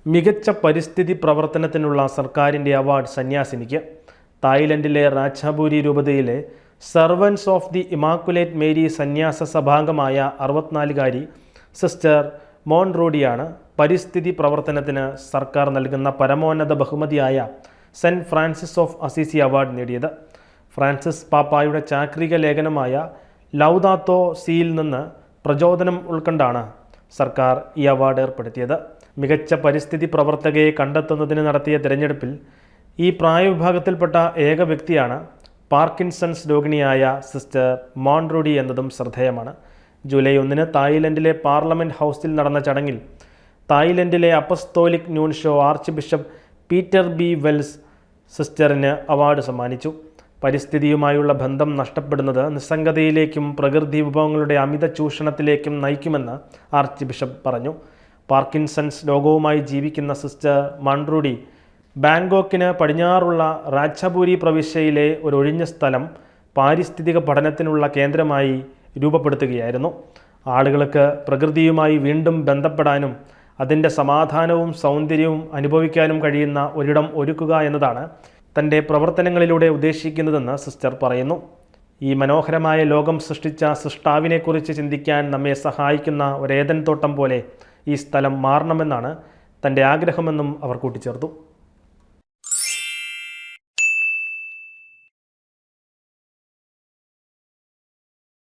മികച്ച പരിസ്ഥിതി പ്രവർത്തനത്തിനുള്ള സർക്കാരിൻ്റെ അവാർഡ് സന്യാസിനിക്ക്. തായ്ലൻഡിലെ റാച്ചാബൂരി രൂപതയിലെ servants of the immaculate Mary സന്യാസ സഭാംഗമായ 64-കാരി സിസ്റ്റർ മോൺറോഡിയാണ് പരിസ്ഥിതി പ്രവർത്തനത്തിന് സർക്കാർ നൽകുന്ന പരമോന്നത ബഹുമതിയായ saint Francis of Assisi award നേടിയത്. ഫ്രാൻസിസ് പാപ്പായുടെ ചാക്രിക ലേഖനമായ ലൗദാത്തോ സിയിൽ നിന്ന് പ്രചോദനം ഉൾക്കൊണ്ടാണ് സർക്കാർ ഈ അവാർഡ് ഏർപ്പെടുത്തിയത്. മികച്ച പരിസ്ഥിതി പ്രവർത്തകയെ കണ്ടെത്തുന്നതിന് നടത്തിയ തിരഞ്ഞെടുപ്പിൽ ഈ പ്രായവിഭാഗത്തിൽപ്പെട്ട ഏക വ്യക്തിയാണ് പാർക്കിൻസൺസ് രോഗിണിയായ സിസ്റ്റർ മോൺറോഡി എന്നതും ശ്രദ്ധേയമാണ്. ജൂലൈ 1 തായ്ലൻഡിലെ പാർലമെൻറ്റ് ഹൗസിൽ നടന്ന ചടങ്ങിൽ തായ്ലൻഡിലെ apostolic nuncio archbishop Peter B Wells സിസ്റ്ററിന് അവാർഡ് സമ്മാനിച്ചു. പരിസ്ഥിതിയുമായുള്ള ബന്ധം നഷ്ടപ്പെടുന്നത് നിസ്സംഗതയിലേക്കും പ്രകൃതി വിഭവങ്ങളുടെ അമിത ചൂഷണത്തിലേക്കും നയിക്കുമെന്ന് ആർച്ച് ബിഷപ്പ് പറഞ്ഞു. പാർക്കിൻസൺസ് രോഗവുമായി ജീവിക്കുന്ന സിസ്റ്റർ മോൺറോഡി ബാങ്കോക്കിന് പടിഞ്ഞാറുള്ള റാച്ചാബൂരി പ്രവിശ്യയിലെ ഒരു ഒഴിഞ്ഞ സ്ഥലം പാരിസ്ഥിതിക പഠനത്തിനുള്ള കേന്ദ്രമായി രൂപപ്പെടുത്തുകയായിരുന്നു. ആളുകൾക്ക് പ്രകൃതിയുമായി വീണ്ടും ബന്ധപ്പെടാനും അതിൻ്റെ സമാധാനവും സൗന്ദര്യവും അനുഭവിക്കാനും കഴിയുന്ന ഒരിടം ഒരുക്കുക എന്നതാണ് തൻ്റെ പ്രവർത്തനങ്ങളിലൂടെ ഉദ്ദേശിക്കുന്നതെന്ന് സിസ്റ്റർ പറയുന്നു. ഈ മനോഹരമായ ലോകം സൃഷ്ടിച്ച സൃഷ്ടാവിനെക്കുറിച്ച് ചിന്തിക്കാൻ നമ്മെ സഹായിക്കുന്ന ഒരു ഏദൻ തോട്ടം പോലെ ഈ സ്ഥലം മാറണമെന്നാണ് തൻ്റെ ആഗ്രഹമെന്നും അവർ കൂട്ടിച്ചേർത്തു.